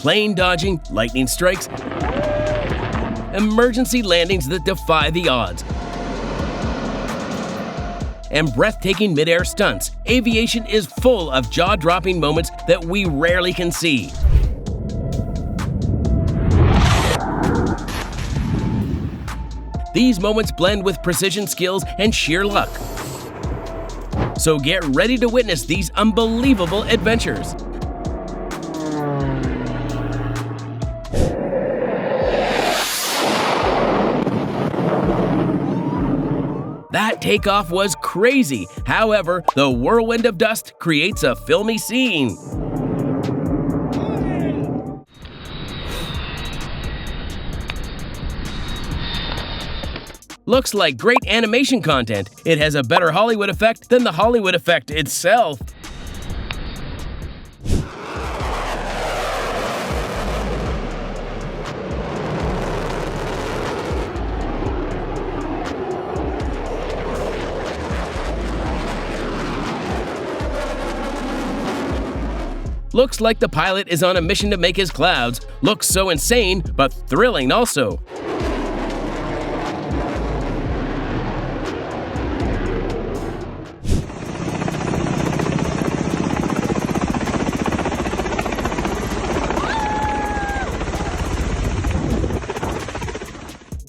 plane dodging, lightning strikes, emergency landings that defy the odds, and breathtaking mid-air stunts, Aviation is full of jaw-dropping moments that we rarely can see. These moments blend with precision skills and sheer luck. So get ready to witness these unbelievable adventures. That takeoff was crazy. However, the whirlwind of dust creates a filmy scene. Looks like great animation content. It has a better Hollywood effect than the Hollywood effect itself. Looks like the pilot is on a mission to make his clouds. Looks so insane, but thrilling also.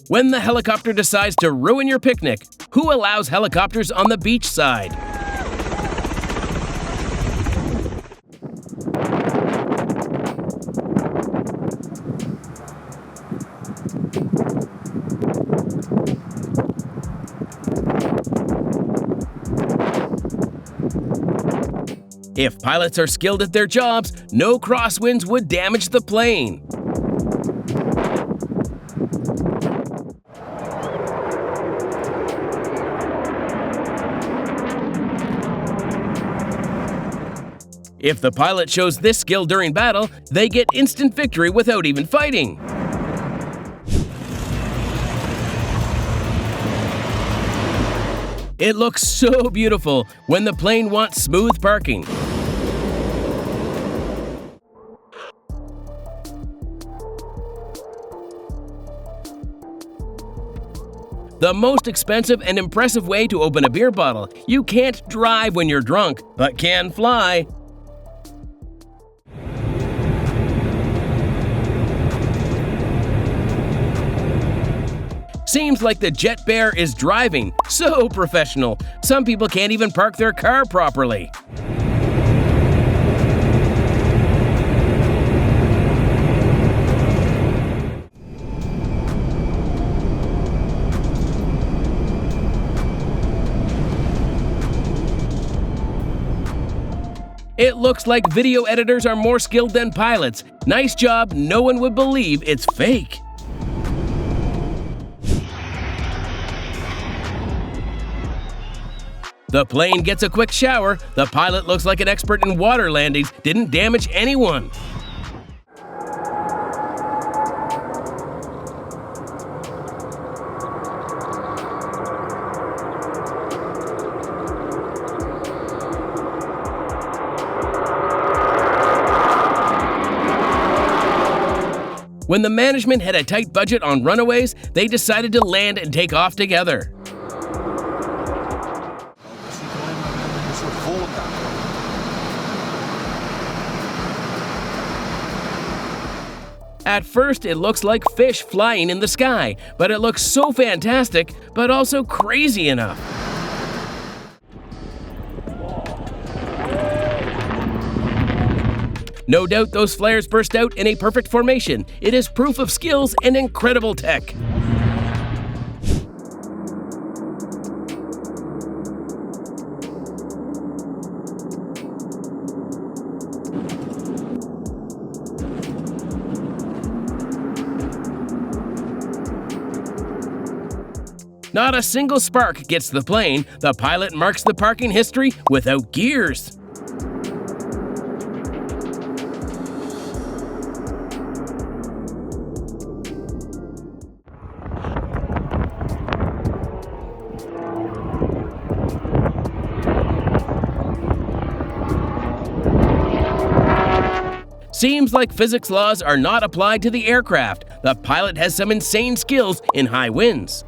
When the helicopter decides to ruin your picnic, who allows helicopters on the beach side? If pilots are skilled at their jobs, no crosswinds would damage the plane. If the pilot shows this skill during battle, they get instant victory without even fighting. It looks so beautiful when the plane wants smooth parking. The most expensive and impressive way to open a beer bottle. You can't drive when you're drunk, but can fly. Seems like the Jet Bear is driving. So professional. Some people can't even park their car properly. It looks like video editors are more skilled than pilots. Nice job, no one would believe it's fake. The plane gets a quick shower. The pilot looks like an expert in water landings, didn't damage anyone. When the management had a tight budget on runaways, they decided to land and take off together. At first, it looks like fish flying in the sky, but it looks so fantastic, but also crazy enough. No doubt those flares burst out in a perfect formation. It is proof of skills and incredible tech. Not a single spark gets the plane. The pilot marks the parking history without gears. Seems like physics laws are not applied to the aircraft. The pilot has some insane skills in high winds.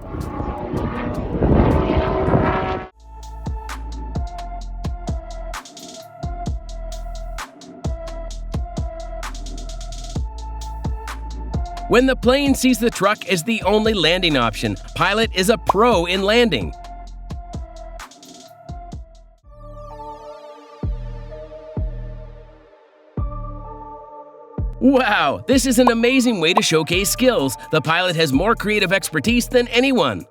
When the plane sees the truck as the only landing option, pilot is a pro in landing. Wow, this is an amazing way to showcase skills. The pilot has more creative expertise than anyone.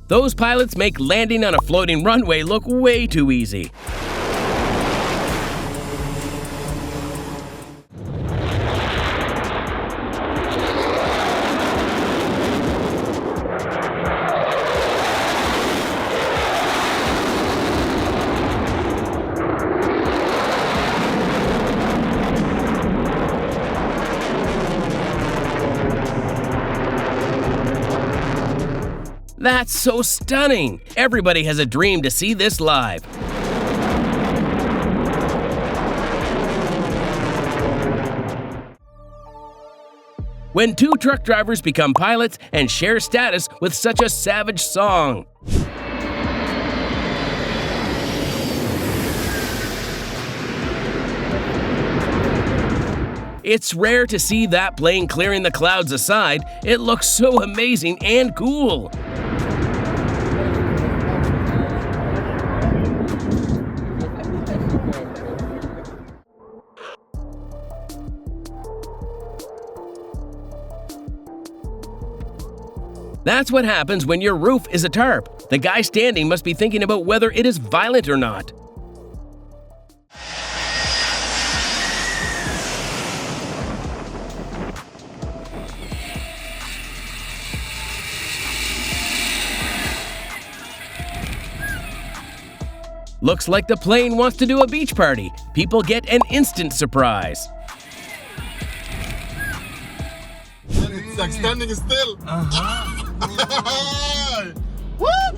Those pilots make landing on a floating runway look way too easy. That's so stunning! Everybody has a dream to see this live. When two truck drivers become pilots and share status with such a savage song. It's rare to see that plane clearing the clouds aside. It looks so amazing and cool. That's what happens when your roof is a tarp. The guy standing must be thinking about whether it is violent or not. Looks like the plane wants to do a beach party. People get an instant surprise. It's like standing still.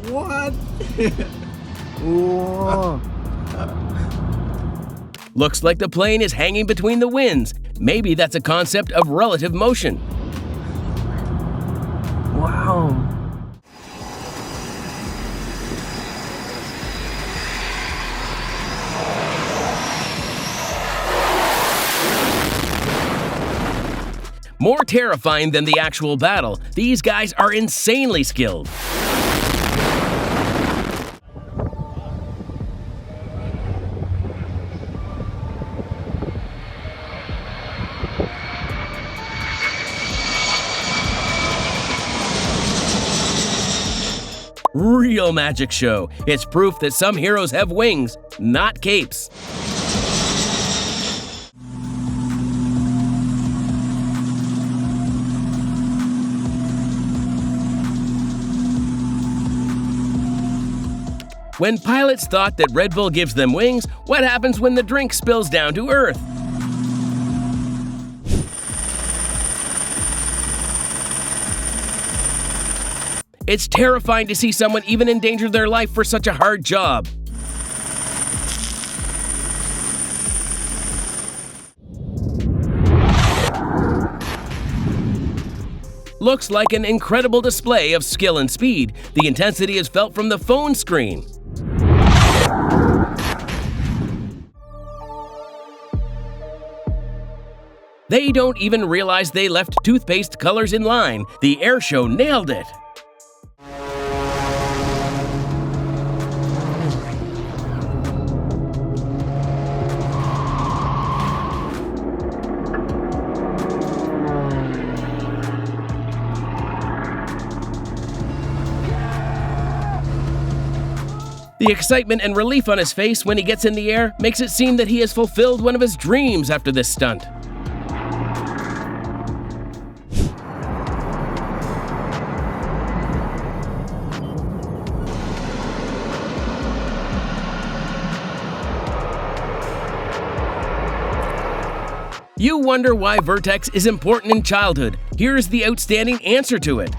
What? Whoa. Looks like the plane is hanging between the winds. Maybe that's a concept of relative motion. Wow. More terrifying than the actual battle, these guys are insanely skilled. Real magic show. It's proof that some heroes have wings, not capes. When pilots thought that Red Bull gives them wings, what happens when the drink spills down to Earth? It's terrifying to see someone even endanger their life for such a hard job. Looks like an incredible display of skill and speed. The intensity is felt from the phone screen. They don't even realize they left toothpaste colors in line. The air show nailed it. The excitement and relief on his face when he gets in the air makes it seem that he has fulfilled one of his dreams after this stunt. You wonder why Vertex is important in childhood. Here's the outstanding answer to it.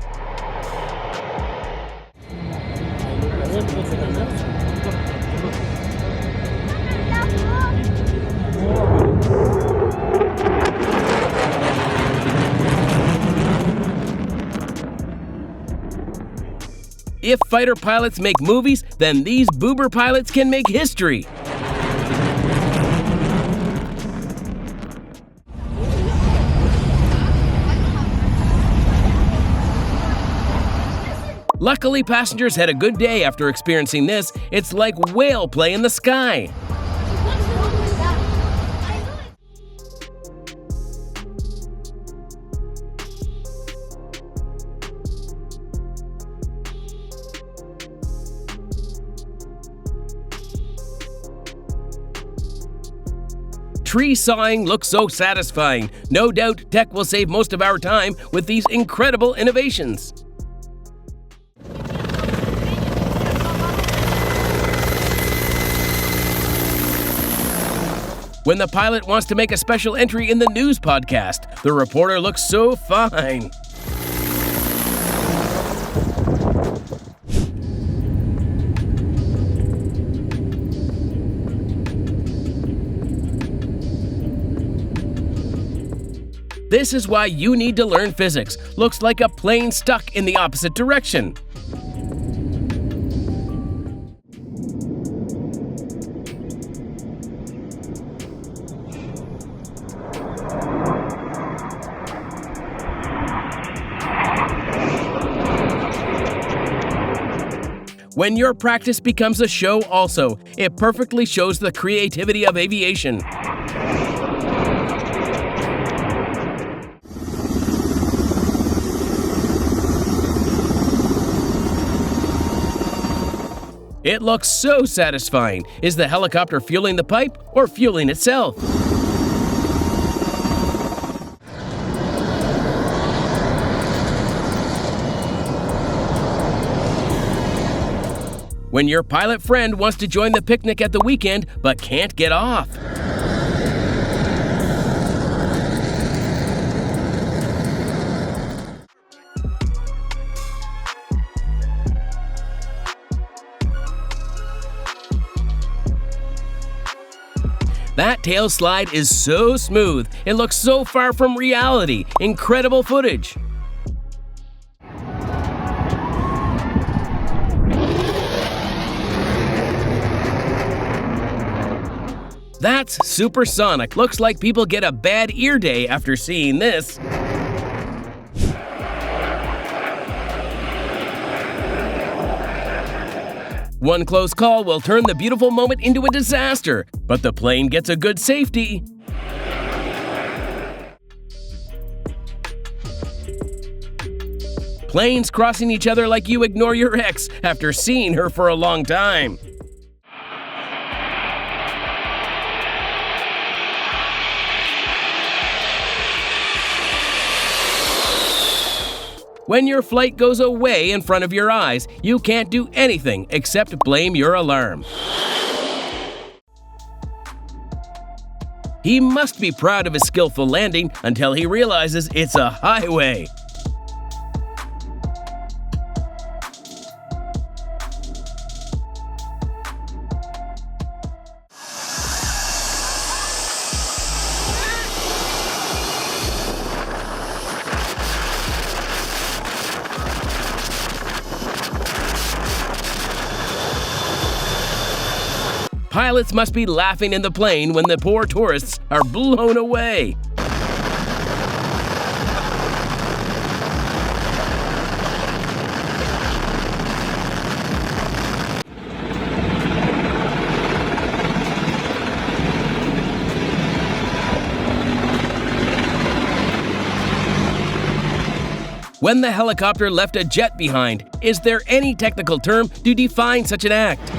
If fighter pilots make movies, then these boober pilots can make history. Luckily, passengers had a good day after experiencing this. It's like whale play in the sky. Tree sawing looks so satisfying. No doubt tech will save most of our time with these incredible innovations. When the pilot wants to make a special entry in the news podcast, the reporter looks so fine. This is why you need to learn physics. Looks like a plane stuck in the opposite direction. When your practice becomes a show also, it perfectly shows the creativity of aviation. It looks so satisfying. Is the helicopter fueling the pipe or fueling itself? When your pilot friend wants to join the picnic at the weekend but can't get off. That tail slide is so smooth. It looks so far from reality. Incredible footage. That's supersonic. Looks like people get a bad ear day after seeing this. One close call will turn the beautiful moment into a disaster, but the plane gets a good safety. Planes crossing each other like you ignore your ex after seeing her for a long time. When your flight goes away in front of your eyes, you can't do anything except blame your alarm. He must be proud of his skillful landing until he realizes it's a highway. Pilots must be laughing in the plane when the poor tourists are blown away. When the helicopter left a jet behind, is there any technical term to define such an act?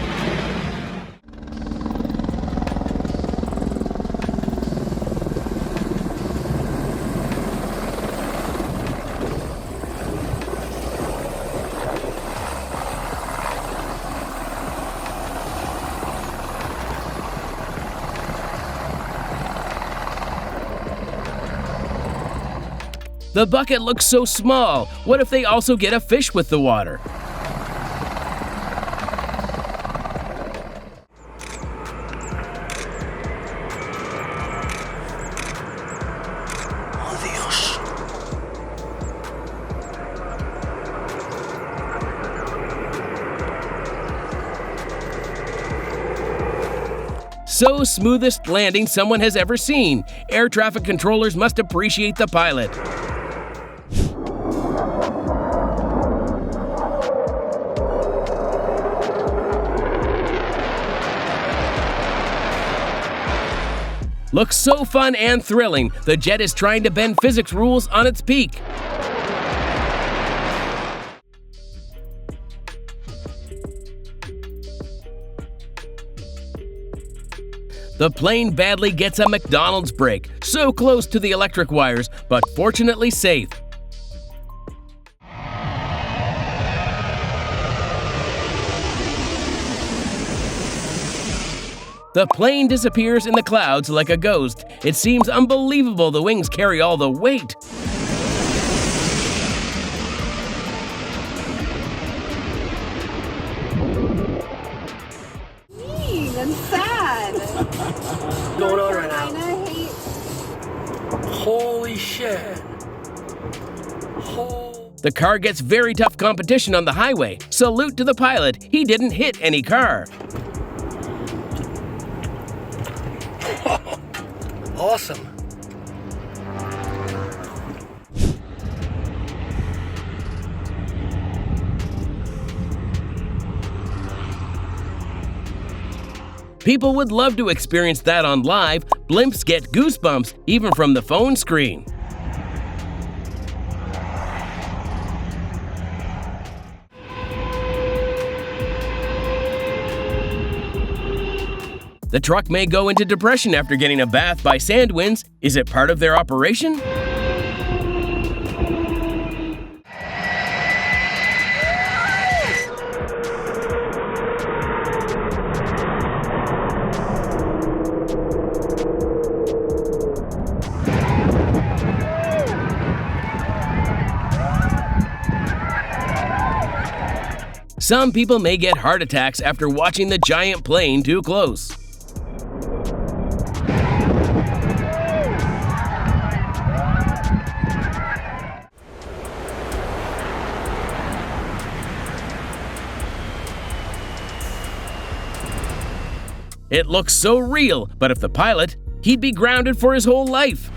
The bucket looks so small. What if they also get a fish with the water? So smoothest landing someone has ever seen. Air traffic controllers must appreciate the pilot. Looks so fun and thrilling. The jet is trying to bend physics rules on its peak. The plane badly gets a McDonald's break, so close to the electric wires, but fortunately safe. The plane disappears in the clouds like a ghost. It seems unbelievable the wings carry all the weight. And sad. Going on right now? Carolina hate. Holy shit. The car gets very tough competition on the highway. Salute to the pilot. He didn't hit any car. Awesome. People would love to experience that on live. Blimps get goosebumps, even from the phone screen. The truck may go into depression after getting a bath by sand winds. Is it part of their operation? Some people may get heart attacks after watching the giant plane too close. It looks so real, but if the pilot, he'd be grounded for his whole life.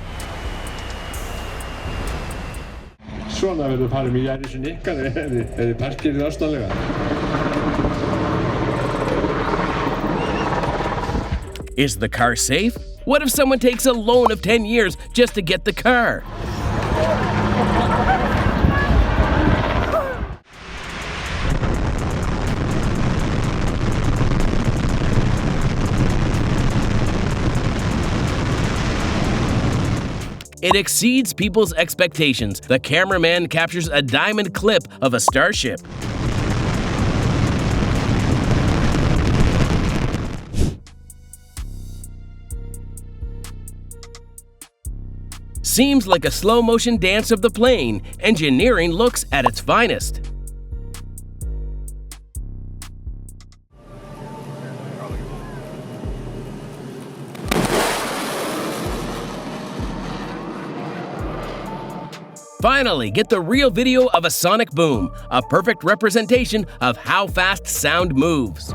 Svona verður farið með Aviation ykkar ef þið parkirið ástæðanlega. Is the car safe? What if someone takes a loan of 10 years just to get the car? It exceeds people's expectations. The cameraman captures a diamond clip of a starship. Seems like a slow-motion dance of the plane. Engineering looks at its finest. Finally, get the real video of a sonic boom, a perfect representation of how fast sound moves.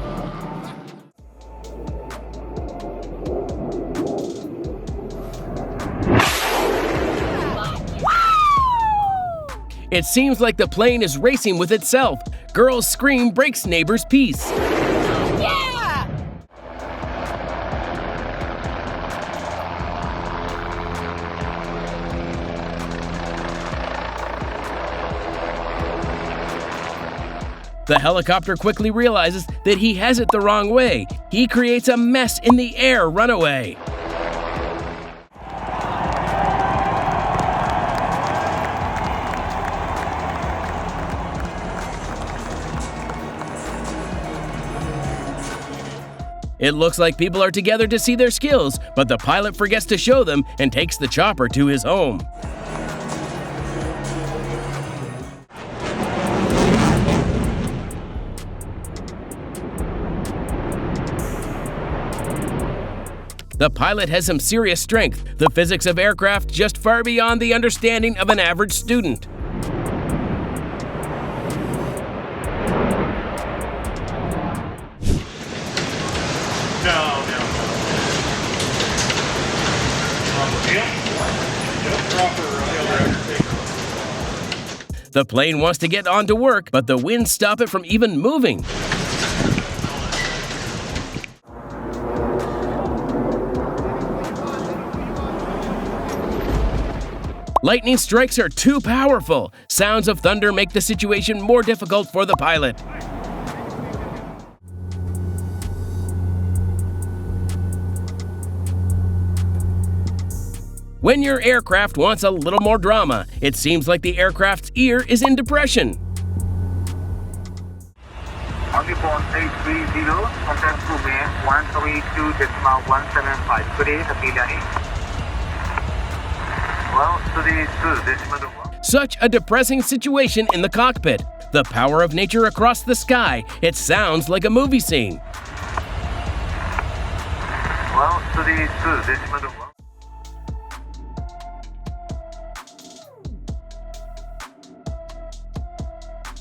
It seems like the plane is racing with itself. Girl's scream breaks neighbor's peace. The helicopter quickly realizes that he has it the wrong way. He creates a mess in the air runaway. It looks like people are together to see their skills, but the pilot forgets to show them and takes the chopper to his home. The pilot has some serious strength. The physics of aircraft just far beyond the understanding of an average student. No. The plane wants to get on to work, but the winds stop it from even moving. Lightning strikes are too powerful. Sounds of thunder make the situation more difficult for the pilot. When your aircraft wants a little more drama, it seems like the aircraft's ear is in depression. Occupant 830, contact to May 132.175. Good day, Kapilani. Well, today is good. Such a depressing situation in the cockpit. The power of nature across the sky. It sounds like a movie scene. Well, today is good.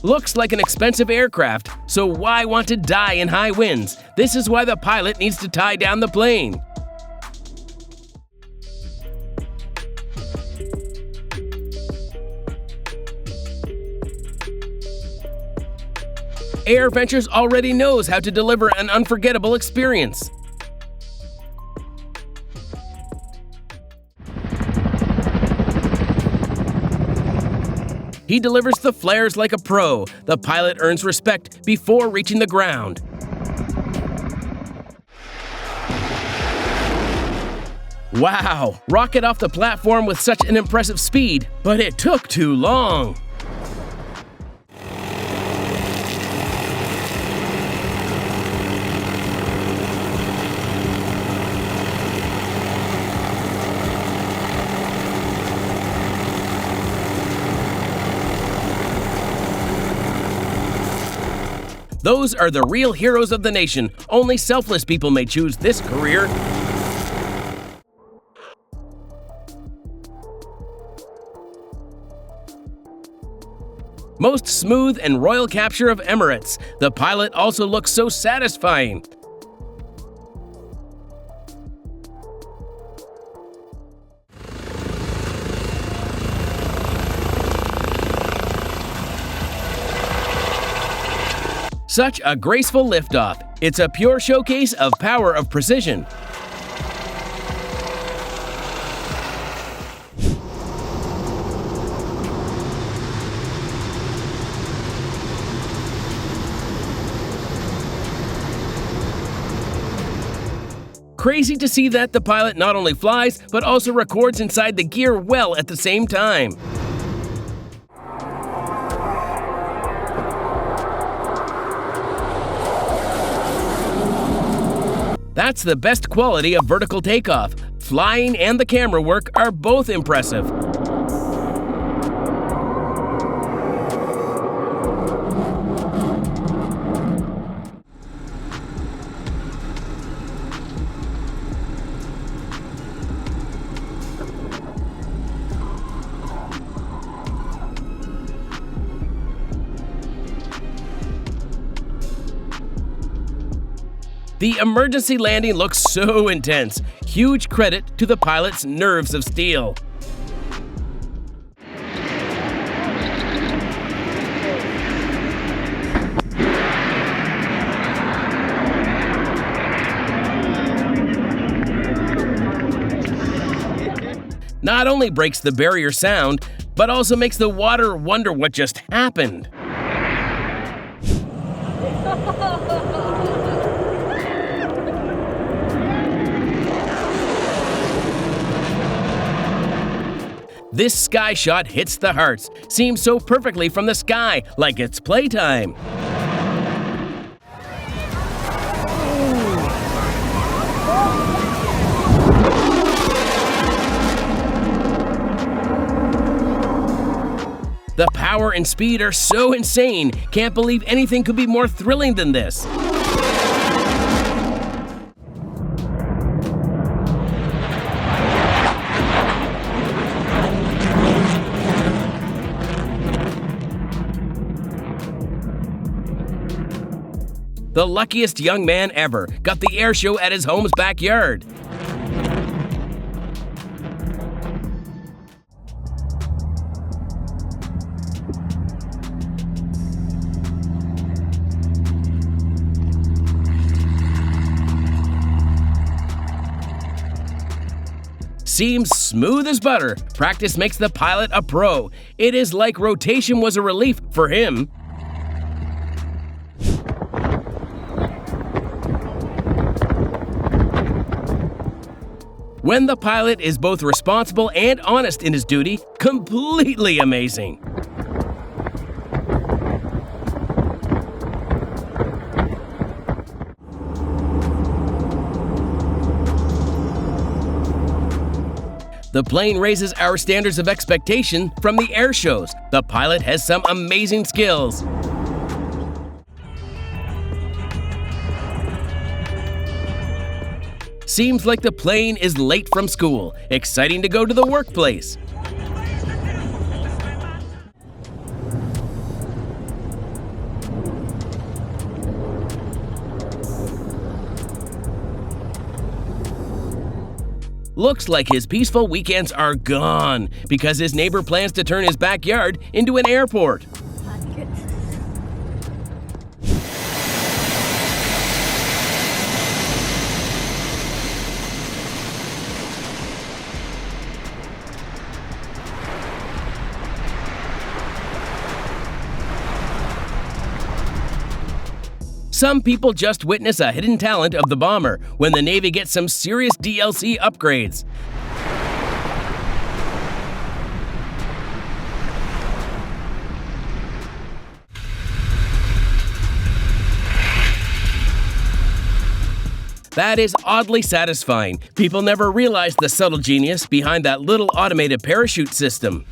Looks like an expensive aircraft, so why want to die in high winds? This is why the pilot needs to tie down the plane. Air Ventures already knows how to deliver an unforgettable experience. He delivers the flares like a pro. The pilot earns respect before reaching the ground. Wow! Rocket off the platform with such an impressive speed, but it took too long. Those are the real heroes of the nation. Only selfless people may choose this career. Most smooth and royal capture of Emirates. The pilot also looks so satisfying. Such a graceful liftoff. It's a pure showcase of power of precision. Crazy to see that the pilot not only flies, but also records inside the gear well at the same time. That's the best quality of vertical takeoff. Flying and the camera work are both impressive. The emergency landing looks so intense. Huge credit to the pilot's nerves of steel. Not only breaks the barrier sound, but also makes the water wonder what just happened. This sky shot hits the hearts. Seems so perfectly from the sky, like it's playtime. The power and speed are so insane. Can't believe anything could be more thrilling than this. The luckiest young man ever got the air show at his home's backyard. seems smooth as butter. Practice makes the pilot a pro. It is like rotation was a relief for him. When the pilot is both responsible and honest in his duty, completely amazing. The plane raises our standards of expectation from the air shows. The pilot has some amazing skills. Seems like the plane is late from school. Exciting to go to the workplace. Looks like his peaceful weekends are gone because his neighbor plans to turn his backyard into an airport. Some people just witness a hidden talent of the bomber when the Navy gets some serious DLC upgrades. That is oddly satisfying. People never realized the subtle genius behind that little automated parachute system.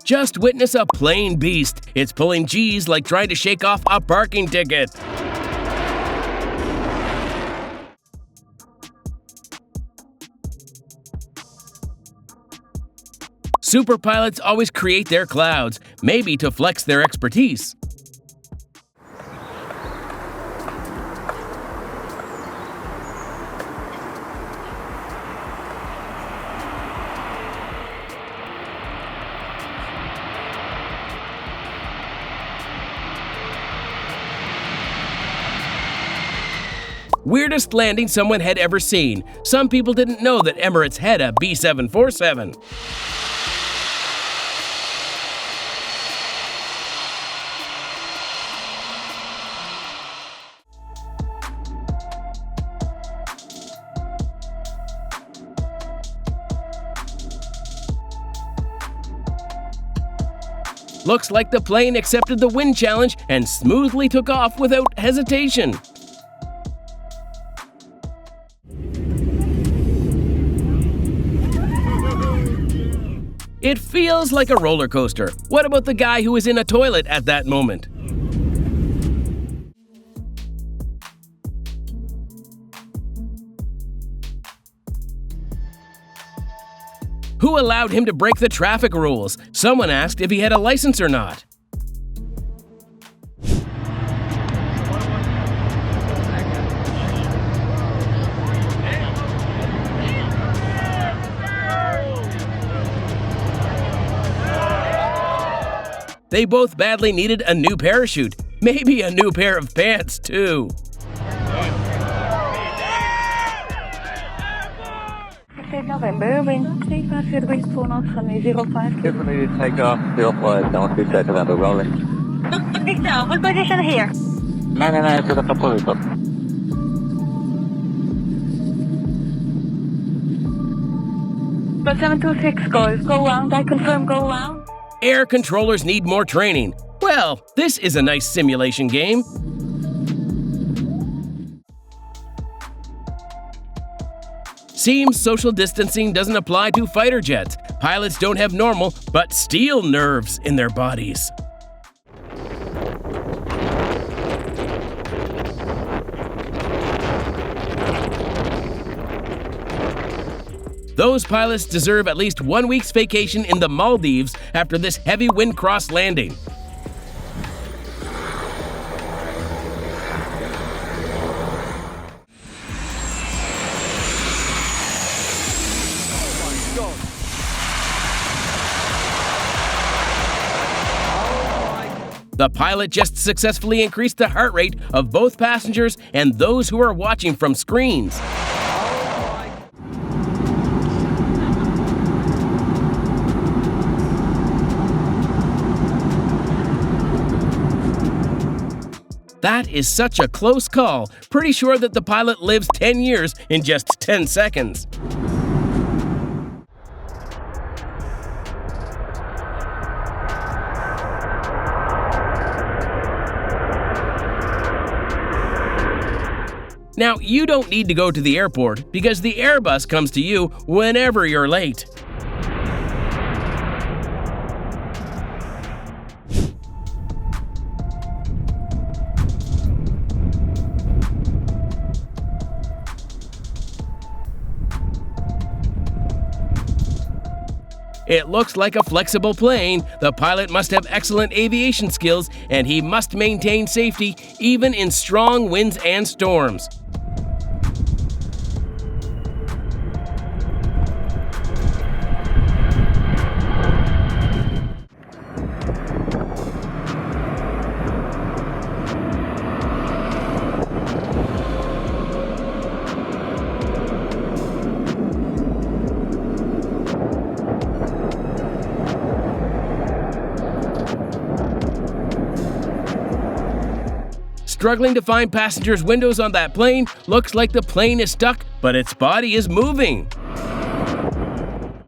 Just witness a plane beast. It's pulling G's like trying to shake off a parking ticket. Super pilots always create their clouds, maybe to flex their expertise. Weirdest landing someone had ever seen. Some people didn't know that Emirates had a B747. Looks like the plane accepted the wind challenge and smoothly took off without hesitation. It feels like a roller coaster. What about the guy who was in a toilet at that moment? Who allowed him to break the traffic rules? Someone asked if he had a license or not. They both badly needed a new parachute. Maybe a new pair of pants, too. November, wind 35 degrees 4 knots, runway 05. Definitely take off, 05, down 2 seconds, under rolling. Victor, what position here? No, to the proposal. But 726 goes, go round, I confirm, go round. Air controllers need more training. Well, this is a nice simulation game. Seems social distancing doesn't apply to fighter jets. Pilots don't have normal, but steel nerves in their bodies. Those pilots deserve at least 1 week's vacation in the Maldives after this heavy wind cross landing. The pilot just successfully increased the heart rate of both passengers and those who are watching from screens. That is such a close call. Pretty sure that the pilot lives 10 years in just 10 seconds. Now, you don't need to go to the airport because the Airbus comes to you whenever you're late. It looks like a flexible plane. The pilot must have excellent aviation skills, and he must maintain safety even in strong winds and storms. Struggling to find passengers' windows on that plane, looks like the plane is stuck, but its body is moving.